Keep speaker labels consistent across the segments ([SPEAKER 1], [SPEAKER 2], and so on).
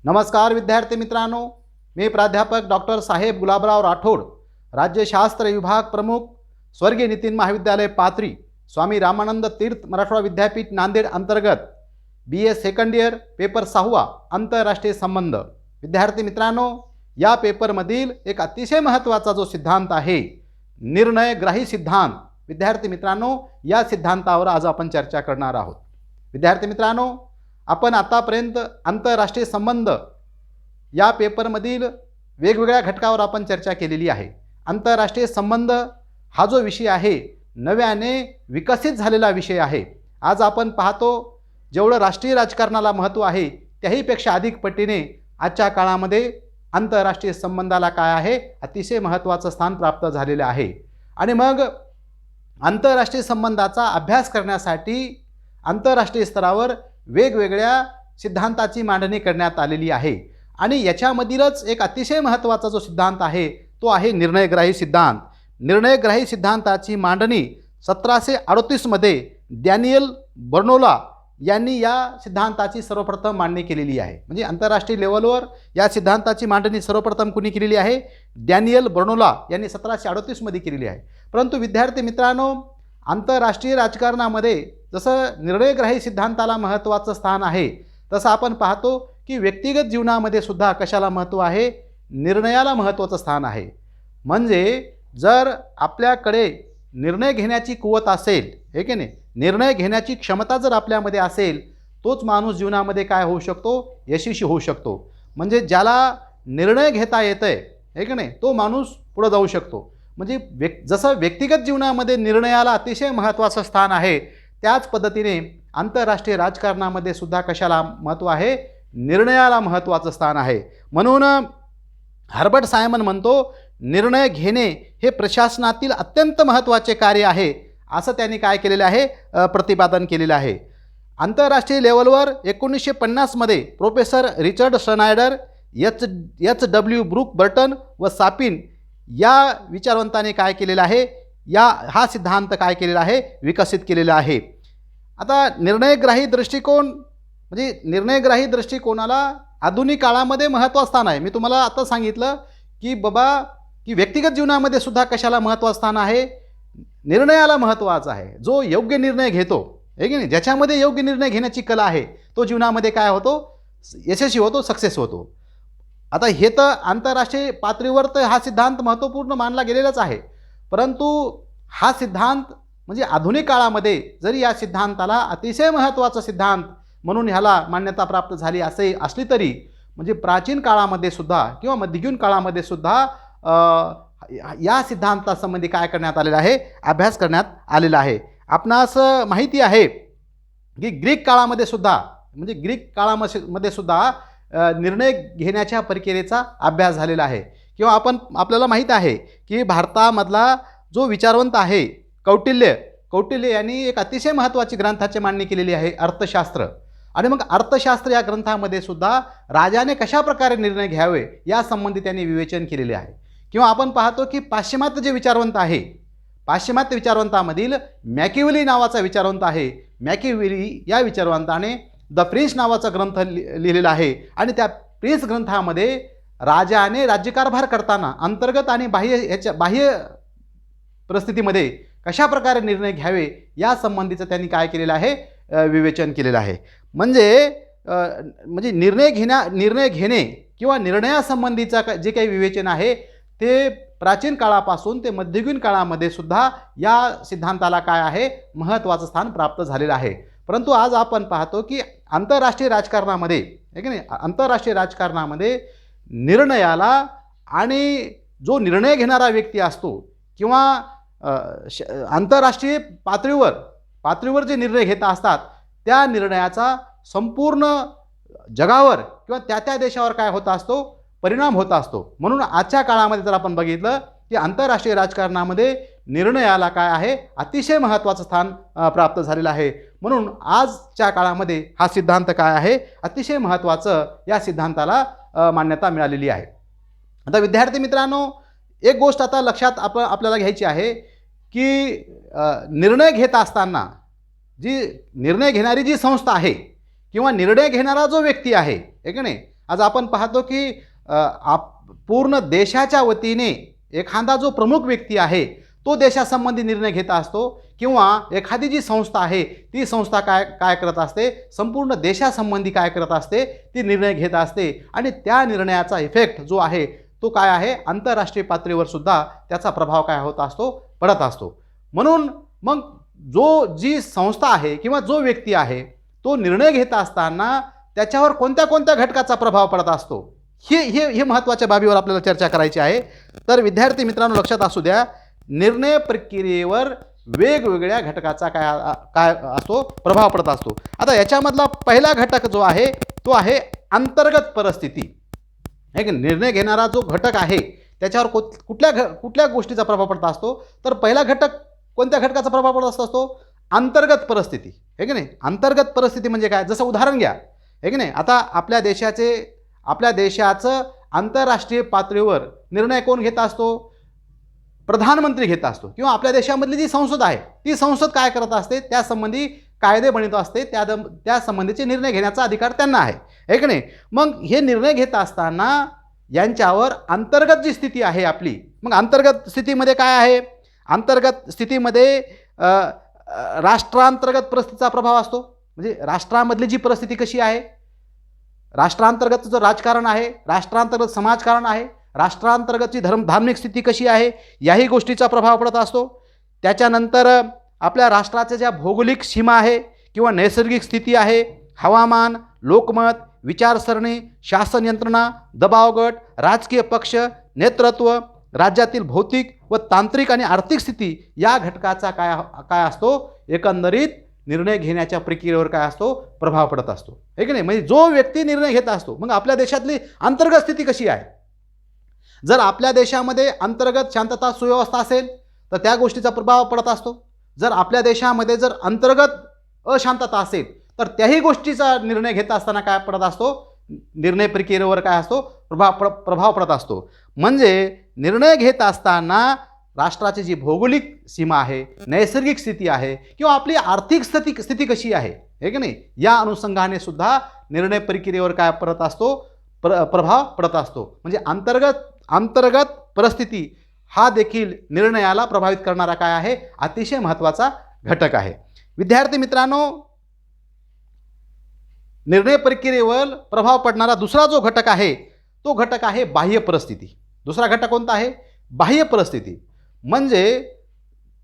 [SPEAKER 1] नमस्कार विद्यार्थी मित्रांनो, मी प्राध्यापक डॉक्टर साहेब गुलाबराव राठोड, राज्यशास्त्र विभाग प्रमुख, स्वर्गीय नितीन महाविद्यालय पाथरी, स्वामी रामानंद तीर्थ मराठवाडा विद्यापीठ नांदेड अंतर्गत BA सेकंड इयर पेपर 6वा आंतरराष्ट्रीय संबंध। विद्यार्थी मित्रांनो, या पेपरमधील एक अतिशय महत्त्वाचा जो सिद्धांत आहे निर्णयग्राही सिद्धांत। विद्यार्थी मित्रांनो, या सिद्धांतावर आज आपण चर्चा करणार आहोत। विद्यार्थी मित्रांनो, आपण आतापर्यंत आंतरराष्ट्रीय संबंध या पेपरमधील वेगवेगळ्या घटकावर आपण चर्चा केलेली आहे। आंतरराष्ट्रीय संबंध हा जो विषय आहे नव्याने विकसित झालेला विषय आहे। आज आपण पाहतो जेवढं राष्ट्रीय राजकारणाला महत्त्व आहे त्याहीपेक्षा अधिक पटीने आजच्या काळामध्ये आंतरराष्ट्रीय संबंधाला काय आहे अतिशय महत्त्वाचं स्थान प्राप्त झालेलं आहे। आणि मग आंतरराष्ट्रीय संबंधाचा अभ्यास करण्यासाठी आंतरराष्ट्रीय स्तरावर वेगवेगळ्या सिद्धांताची मांडणी करण्यात आलेली आहे। आणि याच्यामधीलच एक अतिशय महत्त्वाचा जो सिद्धांत आहे तो आहे निर्णयग्राही सिद्धांत। निर्णयग्राही सिद्धांताची मांडणी 1738 मध्ये डॅनियल बर्नोला यांनी या सिद्धांताची सर्वप्रथम मांडणी केलेली आहे। म्हणजे आंतरराष्ट्रीय लेवलवर या सिद्धांताची मांडणी सर्वप्रथम कुणी केलेली आहे? डॅनियल बर्नोला यांनी 1738 मध्ये केलेली आहे। परंतु विद्यार्थी मित्रांनो, आंतरराष्ट्रीय राजकारणामध्ये जसं निर्णयग्राही सिद्धांताला महत्त्वाचं स्थान आहे तसं आपण पाहतो की व्यक्तिगत जीवनामध्ये सुद्धा कशाला महत्त्व आहे? निर्णयाला महत्त्वाचं स्थान आहे। म्हणजे जर आपल्याकडे निर्णय घेण्याची कुवत असेल, हे की नाही, निर्णय घेण्याची क्षमता जर आपल्यामध्ये असेल तोच माणूस जीवनामध्ये काय होऊ शकतो? यशस्वी होऊ शकतो। म्हणजे ज्याला निर्णय घेता येतंय, हे की नाही, तो माणूस पुढे जाऊ शकतो। म्हणजे जसं व्यक्तिगत जीवनामध्ये निर्णयाला अतिशय महत्त्वाचं स्थान आहे त्याच पद्धतीने आंतरराष्ट्रीय राजकारणामध्ये सुद्धा कशाला महत्त्व आहे? निर्णयाला महत्त्वाचं स्थान आहे। म्हणून हर्बर्ट सायमन म्हणतो निर्णय घेणे हे प्रशासनातील अत्यंत महत्त्वाचे कार्य आहे, असं त्यांनी काय केलेलं आहे? प्रतिपादन केलेलं आहे। आंतरराष्ट्रीय लेवलवर 1950 मध्ये professor Richard Schneider, H.W. Brook Burton व सापिन या विचारवंतांनी काय केलेलं आहे? हा सिद्धांत काय केलेला आहे? विकसित केलेला आहे। आता निर्णयग्राही दृष्टिकोन म्हणजे निर्णयग्राही दृष्टिकोनाला आधुनिक काळामध्ये महत्त्वाचं स्थान आहे। मी तुम्हाला आता सांगितलं की बाबा की व्यक्तिगत जीवनामध्ये सुद्धा कशाला महत्त्वाचं स्थान आहे? निर्णयाला महत्त्वाचं आहे। जो योग्य निर्णय घेतो, आहे की नाही, ज्याच्यामध्ये योग्य निर्णय घेण्याची कला आहे तो जीवनामध्ये काय होतो? यशस्वी होतो, सक्सेस होतो। आता हे तर आंतरराष्ट्रीय पातळीवर तर हा सिद्धांत महत्त्वपूर्ण मानला गेलेलाच आहे। परंतु हा सिद्धांत म्हणजे आधुनिक काळामध्ये जरी या सिद्धांताला अतिशय महत्त्वाचा सिद्धांत म्हणून ह्याला मान्यता प्राप्त झाली असली तरी म्हणजे प्राचीन काळामध्ये सुद्धा किंवा मध्ययुगीन काळामध्ये सुद्धा या सिद्धांतासंबंधी काय करण्यात आलेला आहे? अभ्यास करण्यात आलेला आहे। आपणास माहिती आहे की ग्रीक काळामध्ये सुद्धा म्हणजे ग्रीक काळामध्ये सुद्धा निर्णय घेण्याच्या प्रक्रियेचा अभ्यास झालेला आहे। किंवा आपल्याला माहीत आहे की भारतामधला जो विचारवंत आहे कौटिल्य यांनी एक अतिशय महत्त्वाची ग्रंथाची मांडणी केलेली आहे, अर्थशास्त्र। आणि मग अर्थशास्त्र या ग्रंथामध्ये सुद्धा राजाने कशा प्रकारे निर्णय घ्यावे या संबंधी त्यांनी विवेचन केलेले आहे। किंवा आपण पाहतो की पाश्चिमात्य जे विचारवंत आहे, पाश्चिमात्य विचारवंतामधील मॅकिवेली नावाचा विचारवंत आहे। मॅकिवेली या विचारवंताने द प्रिन्स नावाचा ग्रंथ लिहिलेला आहे। आणि त्या प्रिन्स ग्रंथामध्ये राजाने राज्यकारभार करताना अंतर्गत आणि बाह्य परिस्थितीमध्ये कशा प्रकारे निर्णय घ्यावे या संबंधीचं त्यांनी काय केलेलं आहे? विवेचन केलेलं आहे। म्हणजे निर्णय घेणे किंवा निर्णयासंबंधीचा जे काही विवेचन आहे ते प्राचीन काळापासून ते मध्ययुगीन काळामध्ये सुद्धा या सिद्धांताला काय आहे? महत्त्वाचं स्थान प्राप्त झालेलं आहे। परंतु आज आपण पाहतो की आंतरराष्ट्रीय राजकारणामध्ये, आहे की नाही, आंतरराष्ट्रीय राजकारणामध्ये निर्णयाला आणि जो निर्णय घेणारा व्यक्ती असतो किंवा आंतरराष्ट्रीय पातळीवर जे निर्णय घेत असतात त्या निर्णयाचा संपूर्ण जगावर किंवा त्या देशावर काय होत असतो? परिणाम होत असतो। म्हणून आजच्या काळामध्ये जर आपण बघितलं की आंतरराष्ट्रीय राजकारणामध्ये निर्णयाला काय आहे? अतिशय महत्त्वाचं स्थान प्राप्त झालेलं आहे। म्हणून आजच्या काळामध्ये हा सिद्धांत काय आहे? अतिशय महत्त्वाचं या सिद्धांताला मान्यता मिळालेली आहे। आता विद्यार्थी मित्रांनो, एक गोष्ट आता लक्षात आपल्याला घ्यायची आहे की निर्णय घेत असताना जी निर्णय घेणारी जी संस्था आहे किंवा निर्णय घेणारा जो व्यक्ती आहे, की नाही, आज आपण पाहतो की पूर्ण देशाच्या वतीने एखादा जो प्रमुख व्यक्ती आहे तो देशासंबंधी निर्णय घेत असतो, किंवा एखादी जी संस्था आहे ती संस्था काय काय करत असते, संपूर्ण देशासंबंधी काय करत असते, ती निर्णय घेत असते. आणि त्या निर्णयाचा इफेक्ट जो आहे तो काय आहे, आंतरराष्ट्रीय पातळीवर सुद्धा त्याचा प्रभाव काय होत असतो, पडत असतो. म्हणून मग जी संस्था आहे किंवा जो व्यक्ती आहे तो निर्णय घेत असताना त्याच्यावर कोणत्या कोणत्या घटकाचा प्रभाव पडत असतो, हे महत्त्वाच्या बाबीवर आपल्याला चर्चा करायची आहे. तर विद्यार्थी मित्रांनो, लक्षात असू द्या, निर्णय प्रक्रियेवर वेगवेगळ्या घटकाचा काय असतो, प्रभाव पडत असतो. आता याच्यामधला पहिला घटक जो आहे तो आहे अंतर्गत परिस्थिती. एक निर्णय घेणारा जो घटक आहे त्याच्यावर कुठल्या गोष्टीचा प्रभाव पडत असतो, तर पहिला घटक कोणत्या घटकाचा प्रभाव पडत असतो, अंतर्गत परिस्थिती. आहे की नाही. अंतर्गत परिस्थिती म्हणजे काय, जसं उदाहरण घ्या. आहे की नाही. आता आपल्या देशाचं आंतरराष्ट्रीय पातळीवर निर्णय कोण घेत असतो, प्रधानमंत्री घेत असतो. किंवा आपल्या देशामधली जी संसद आहे ती संसद काय करत असते, त्यासंबंधी कायदे बनवत असते, त्या संबंधीचे निर्णय घेण्याचा अधिकार त्यांना आहे. आहे की नाही. मग हे निर्णय घेत असताना यांच्यावर अंतर्गत जी स्थिती आहे आपली, मग अंतर्गत स्थितीमध्ये काय आहे, अंतर्गत स्थितीमध्ये राष्ट्रांतर्गत परिस्थितीचा प्रभाव असतो. म्हणजे राष्ट्रामधली जी परिस्थिती कशी आहे, राष्ट्रांतर्गत जो राजकारण आहे, राष्ट्रांतर्गत समाजकारण आहे, राष्ट्रांतर्गतची धार्मिक स्थिती कशी आहे, याही गोष्टीचा प्रभाव पडत असतो. त्याच्यानंतर आपल्या राष्ट्राच्या ज्या भौगोलिक सीमा आहे किंवा नैसर्गिक स्थिती आहे, हवामान, लोकमत, विचारसरणी, शासन यंत्रणा, दबाव गट, राजकीय पक्ष, नेतृत्व, राज्यातील भौतिक व तांत्रिक आणि आर्थिक स्थिती या घटकाचा काय असतो, एकंदरीत निर्णय घेण्याच्या प्रक्रियेवर काय असतो, प्रभाव पडत असतो. आहे की नाही. म्हणजे जो व्यक्ती निर्णय घेत असतो, मग आपल्या देशातली अंतर्गत स्थिती कशी आहे. जर आपल्या देशामध्ये अंतर्गत शांतता सुव्यवस्था असेल तर त्या गोष्टीचा प्रभाव पडत असतो. जर आपल्या देशामध्ये जर अंतर्गत अशांतता असेल तर त्याही गोष्टीचा निर्णय घेत असताना काय पडत असतो, निर्णय प्रक्रियेवर काय असतो, प्रभाव पडत असतो. म्हणजे निर्णय घेत असताना राष्ट्राची जी भौगोलिक सीमा आहे, नैसर्गिक स्थिती आहे, किंवा आपली आर्थिक स्थिती कशी आहे, हे की नाही, या अनुषंगाने सुद्धा निर्णय प्रक्रियेवर काय पडत असतो, प्रभाव पडत असतो. म्हणजे अंतर्गत परिस्थिती हा देखील निर्णयाला प्रभावित करणारा काय आहे, अतिशय महत्त्वाचा घटक आहे. विद्यार्थी मित्रांनो, निर्णय प्रक्रियेवर प्रभाव पडणारा दुसरा जो घटक आहे तो घटक आहे बाह्य परिस्थिती. दुसरा घटक कोणता आहे, बाह्य परिस्थिती. म्हणजे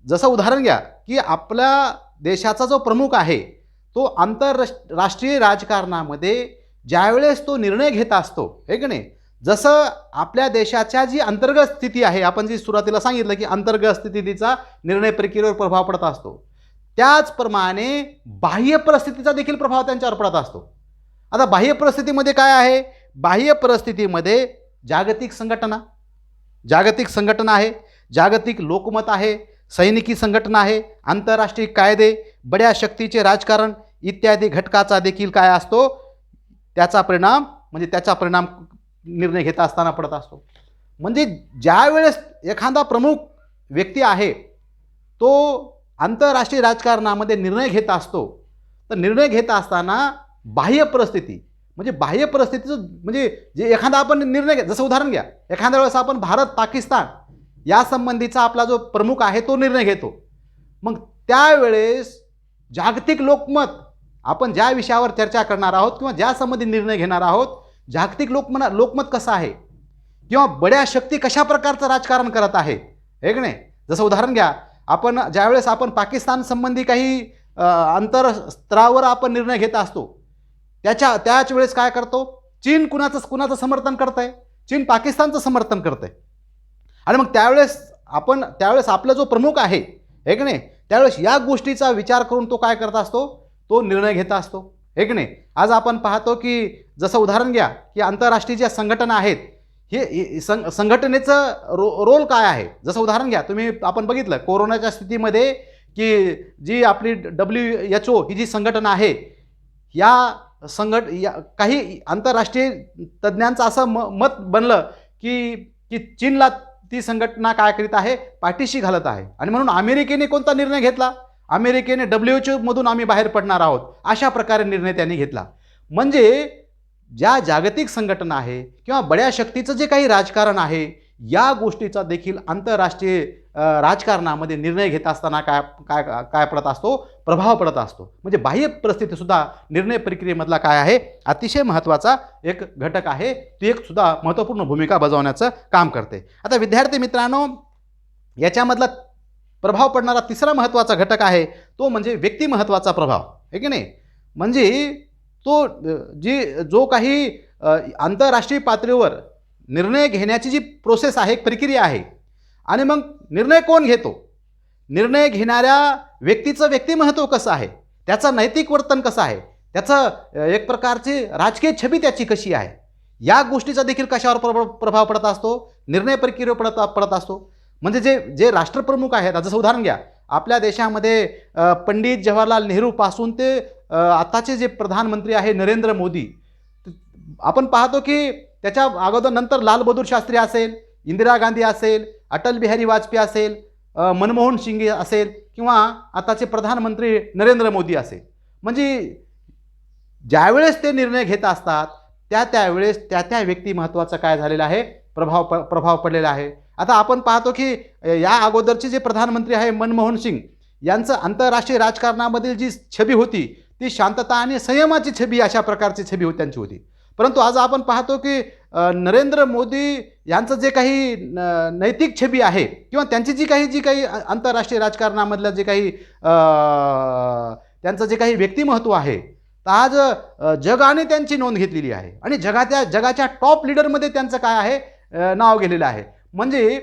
[SPEAKER 1] जसं उदाहरण घ्या की आपल्या देशाचा जो प्रमुख आहे तो आंतरराष्ट्रीय राजकारणामध्ये ज्यावेळेस तो निर्णय घेत असतो, हे की नाही, जसं आपल्या देशाच्या जी अंतर्गत स्थिती आहे, आपण जी सुरुवातीला सांगितलं की अंतर्गत स्थितीचा निर्णय प्रक्रियेवर प्रभाव पडत असतो, त्याचप्रमाणे बाह्य परिस्थितीचा देखील प्रभाव त्यांच्यावर पडत असतो. आता बाह्य परिस्थितीमध्ये काय आहे, बाह्य परिस्थितीमध्ये जागतिक संघटना आहे, जागतिक लोकमत आहे, सैनिकी संघटना आहे, आंतरराष्ट्रीय कायदे, बड्या शक्तीचे राजकारण इत्यादी घटकाचा देखील काय असतो, त्याचा परिणाम निर्णय घेत असताना पडत असतो. म्हणजे ज्या वेळेस एखादा प्रमुख व्यक्ती आहे तो आंतरराष्ट्रीय राजकारणामध्ये निर्णय घेत असतो, तर निर्णय घेत असताना बाह्य परिस्थितीचं म्हणजे जे एखादा आपण निर्णय जसं उदाहरण घ्या, एखाद्या वेळेस आपण भारत पाकिस्तान या संबंधीचा आपला जो प्रमुख आहे तो निर्णय घेतो. मग त्यावेळेस जागतिक लोकमत, आपण ज्या विषयावर चर्चा करणार आहोत किंवा ज्या संबंधी निर्णय घेणार आहोत, जागतिक लोकमत कसं आहे किंवा बड्या शक्ती कशा प्रकारचं राजकारण करत आहे, हे की नाही. जसं उदाहरण घ्या, ज्यावेळेस आपण पाकिस्तान संबंधी काही आंतरस्तरावर आपण निर्णय घेत असतो, त्याच वेळेस काय करतो, चीन कुणाचं समर्थन करत आहे, चीन पाकिस्तानचं समर्थन करत आहे. आणि मग त्यावेळेस आपला जो प्रमुख आहे, हे की नाही, त्यावेळेस या गोष्टीचा विचार करून तो काय करत असतो, तो निर्णय घेत असतो, हे की नाही. आज आपण पाहतो की जसं उदाहरण घ्या की आंतरराष्ट्रीय ज्या संघटना आहेत, हे संघटनेचं रोल काय आहे. जसं उदाहरण घ्या, आपण बघितलं कोरोनाच्या स्थितीमध्ये की जी आपली WHO ही जी संघटना आहे, काही आंतरराष्ट्रीय तज्ज्ञांचं असं मत बनलं की चीनला ती संघटना काय करीत आहे, पाठीशी घालत आहे. आणि म्हणून अमेरिकेने कोणता निर्णय घेतला, अमेरिकेने WHO मधून आम्ही बाहेर पडणार आहोत, अशा प्रकारे निर्णय त्यांनी घेतला. म्हणजे ज्या जागतिक संघटना आहे किंवा बड्या शक्तीचं जे काही राजकारण आहे, या गोष्टीचा देखील आंतरराष्ट्रीय राजकारणामध्ये निर्णय घेत असताना काय काय काय पडत असतो, प्रभाव पडत असतो. म्हणजे बाह्य परिस्थितीसुद्धा निर्णय प्रक्रियेमधला काय आहे, अतिशय महत्त्वाचा एक घटक आहे. ती एक सुद्धा महत्त्वपूर्ण भूमिका बजावण्याचं काम करते. आता विद्यार्थी मित्रांनो, याच्यामधला प्रभाव पडणारा तिसरा महत्त्वाचा घटक आहे तो म्हणजे व्यक्तिमत्त्वाचा प्रभाव, आहे की नाही. म्हणजे तो जो काही आंतरराष्ट्रीय पातळीवर निर्णय घेण्याची जी प्रोसेस आहे, एक प्रक्रिया आहे, आणि मग निर्णय कोण घेतो, निर्णय घेणाऱ्या व्यक्तीचं व्यक्तिमत्व कसं आहे, त्याचं नैतिक वर्तन कसं आहे, त्याचं एक प्रकारची राजकीय छबी त्याची कशी आहे, या गोष्टीचा देखील कशावर प्रभाव पडत असतो, निर्णय प्रक्रियेवर पडत असतो. म्हणजे जे राष्ट्रप्रमुख आहेत, जसं उदाहरण घ्या, आपल्या देशामध्ये पंडित जवाहरलाल नेहरूपासून ते आताचे जे प्रधानमंत्री आहे नरेंद्र मोदी, आपण पाहतो की त्याच्या अगोदर नंतर लालबहादूर शास्त्री असेल, इंदिरा गांधी असेल, अटल बिहारी वाजपेयी असेल, मनमोहन सिंग असेल, किंवा आताचे प्रधानमंत्री नरेंद्र मोदी असेल. म्हणजे ज्यावेळेस ते निर्णय घेत असतात त्यावेळेस त्या व्यक्तिमत्त्वाचा काय झालेला आहे, प्रभाव पडलेला आहे. आता आपण पाहतो की या अगोदरचे जे प्रधानमंत्री आहे मनमोहन सिंग यांचं आंतरराष्ट्रीय राजकारणामधील जी छबी होती ती शांतता आणि संयमाची छबी, अशा प्रकारची छबी त्यांची होती. परंतु आज आपण पाहतो की नरेंद्र मोदी यांचं जे काही नैतिक छबी आहे किंवा त्यांची जी काही आंतरराष्ट्रीय राजकारणामधलं जे काही त्यांचं जे काही व्यक्तिमत्व आहे, तर आज जगाने त्यांची नोंद घेतलेली आहे आणि जगाच्या टॉप लीडरमध्ये त्यांचं काय आहे, नाव गेलेलं आहे. म्हणजे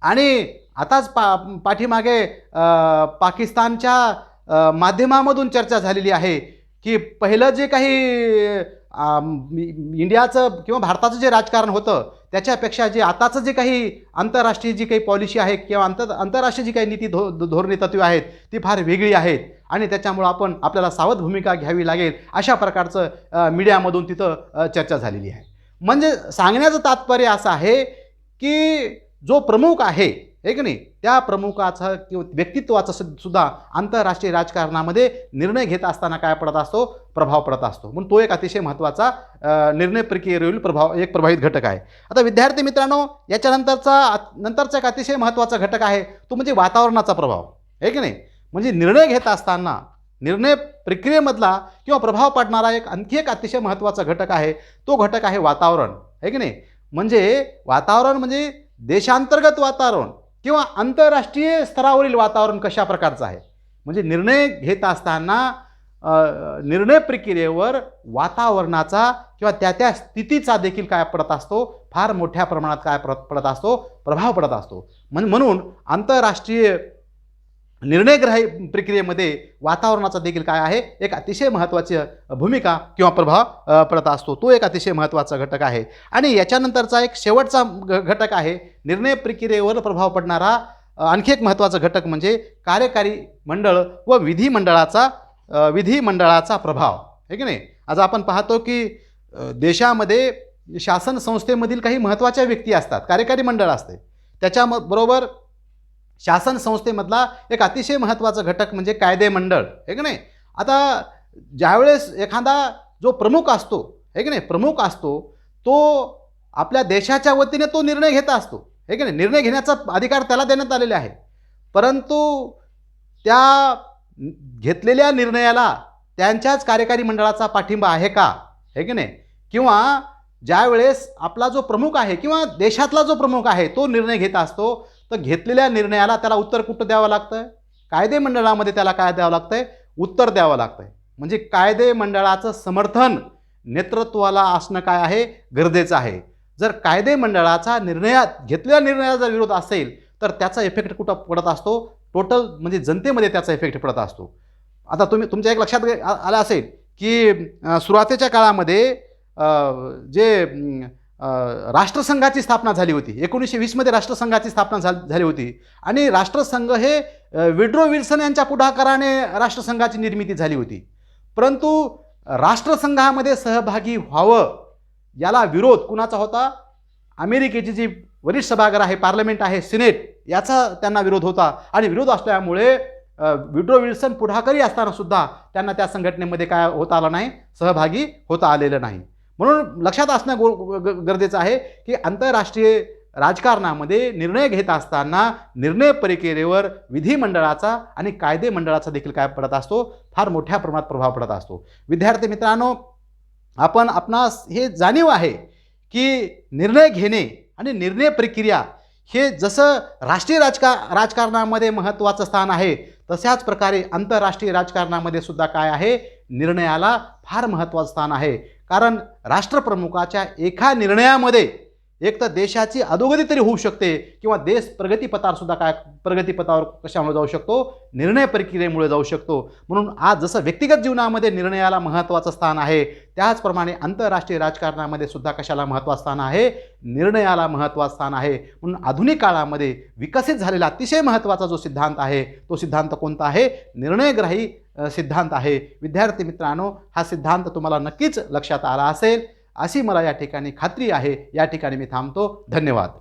[SPEAKER 1] आणि आताच पाठीमागे पाकिस्तानच्या माध्यमामधून चर्चा झालेली आहे की पहिलं जे काही इंडियाचं किंवा भारताचं जे राजकारण होतं त्याच्यापेक्षा जे आताचं जे काही आंतरराष्ट्रीय जी काही पॉलिसी आहे किंवा आंतरराष्ट्रीय जी काही नीती धोरणे तत्त्वे आहेत ती फार वेगळी आहेत आणि त्याच्यामुळं आपल्याला सावध भूमिका घ्यावी लागेल, अशा प्रकारचं मीडियामधून तिथं चर्चा झालेली आहे. म्हणजे सांगण्याचं तात्पर्य असं आहे की जो प्रमुख आहे, की नाही, त्या प्रमुखाचा किंवा व्यक्तित्वाचा सुद्धा आंतरराष्ट्रीय राजकारणामध्ये निर्णय घेत असताना काय पडत असतो, प्रभाव पडत असतो. म्हणून तो एक अतिशय महत्त्वाचा निर्णय प्रक्रियेवरील एक प्रभावित घटक आहे. आता विद्यार्थी मित्रांनो, नंतरचा एक अतिशय महत्त्वाचा घटक आहे तो म्हणजे वातावरणाचा प्रभाव, आहे की नाही. म्हणजे निर्णय घेत असताना निर्णय प्रक्रियेमधला किंवा प्रभाव पडणारा आणखी एक अतिशय महत्त्वाचा घटक आहे, तो घटक आहे वातावरण, आहे की नाही. म्हणजे वातावरण म्हणजे देशांतर्गत वातावरण किंवा आंतरराष्ट्रीय स्तरावरील वातावरण कशा प्रकारचं आहे. म्हणजे निर्णय घेत असताना निर्णय प्रक्रियेवर वातावरणाचा किंवा त्या स्थितीचा देखील काय पडत असतो, फार मोठ्या प्रमाणात काय पडत असतो, प्रभाव पडत असतो. म्हणून आंतरराष्ट्रीय निर्णयग्राही प्रक्रियेमध्ये वातावरणाचा देखील काय आहे, एक अतिशय महत्त्वाची भूमिका किंवा प्रभाव पडत असतो. तो एक अतिशय महत्त्वाचा घटक आहे. आणि याच्यानंतरचा एक शेवटचा घटक आहे निर्णय प्रक्रियेवर प्रभाव पडणारा आणखी एक महत्त्वाचा घटक म्हणजे कार्यकारी मंडळ व विधिमंडळाचा प्रभाव, आहे की नाही. आज आपण पाहतो की देशामध्ये शासन संस्थेमधील काही महत्त्वाच्या व्यक्ती असतात, कार्यकारी मंडळ असते, त्याच्याबरोबर शासन संस्थेमधला एक अतिशय महत्त्वाचा घटक म्हणजे कायदे मंडळ, आहे की नाही. आता ज्यावेळेस एखादा जो प्रमुख असतो, आहे की नाही, प्रमुख असतो तो आपल्या देशाच्या वतीने तो निर्णय घेत असतो, आहे की नाही. निर्णय घेण्याचा अधिकार त्याला देण्यात आलेला आहे, परंतु त्या घेतलेल्या निर्णयाला त्यांच्याच कार्यकारी मंडळाचा पाठिंबा आहे का, आहे की नाही. किंवा ज्यावेळेस आपला जो प्रमुख आहे किंवा देशातला जो प्रमुख आहे तो निर्णय घेत असतो, तर घेतलेल्या निर्णयाला त्याला उत्तर कुठं द्यावं लागतं, कायदे मंडळामध्ये त्याला काय द्यावं लागतंय, उत्तर द्यावं लागतंय. म्हणजे कायदे मंडळाचं समर्थन नेतृत्वाला असणं काय आहे, गरजेचं आहे. जर कायदे मंडळाचा घेतलेल्या निर्णयाचा विरोध असेल तर त्याचा इफेक्ट कुठं पडत असतो, टोटल म्हणजे जनतेमध्ये त्याचा इफेक्ट पडत असतो. आता तुमच्या एक लक्षात आलं असेल की सुरुवातीच्या काळामध्ये जे राष्ट्रसंघाची स्थापना झाली होती, 1920मध्ये राष्ट्रसंघाची स्थापना झाली होती आणि राष्ट्रसंघ हे वुड्रो विल्सन यांच्या पुढाकाराने राष्ट्रसंघाची निर्मिती झाली होती. परंतु राष्ट्रसंघामध्ये सहभागी व्हावं याला विरोध कुणाचा होता, अमेरिकेची जी वरिष्ठ सभागृह आहे, पार्लमेंट आहे, सिनेट, याचा त्यांना विरोध होता. आणि विरोध असल्यामुळे वुड्रो विल्सन पुढाकारी असताना सुद्धा त्यांना त्या संघटनेमध्ये काय होता आलं नाही, सहभागी होता आलेलं नाही. म्हणून लक्षात असणं गरजेचं आहे की आंतरराष्ट्रीय राजकारणामध्ये निर्णय घेत असताना निर्णय प्रक्रियेवर विधिमंडळाचा आणि कायदे मंडळाचा देखील काय पडत असतो, फार मोठ्या प्रमाणात प्रभाव पडत असतो. विद्यार्थी मित्रांनो, आपणास हे जाणीव आहे की निर्णय घेणे आणि निर्णय प्रक्रिया हे जसं राष्ट्रीय राजकारणामध्ये महत्त्वाचं स्थान आहे, तशाच प्रकारे आंतरराष्ट्रीय राजकारणामध्ये सुद्धा काय आहे, निर्णयाला फार महत्त्वाचं स्थान आहे. कारण राष्ट्रप्रमुखाच्या एका निर्णयामध्ये एक तर देशाची अधोगती तरी होऊ शकते किंवा देश प्रगतीपथावर सुद्धा काय प्रगतीपथावर कशामुळे जाऊ शकतो, निर्णय प्रक्रियेमुळे जाऊ शकतो. म्हणून आज जसं व्यक्तिगत जीवनामध्ये निर्णयाला महत्त्वाचं स्थान आहे, त्याचप्रमाणे आंतरराष्ट्रीय राजकारणामध्ये सुद्धा कशाला महत्त्वाचं स्थान आहे, निर्णयाला महत्त्वाचं स्थान आहे. म्हणून आधुनिक काळामध्ये विकसित झालेला अतिशय महत्त्वाचा जो सिद्धांत आहे, तो सिद्धांत कोणता आहे, निर्णयग्राही सिद्धांत आहे. विद्यार्थी मित्रांनो, हा सिद्धांत तुम्हाला नक्कीच लक्षात आला असेल अशी मला या ठिकाणी खात्री आहे. या ठिकाणी मी थांबतो. धन्यवाद.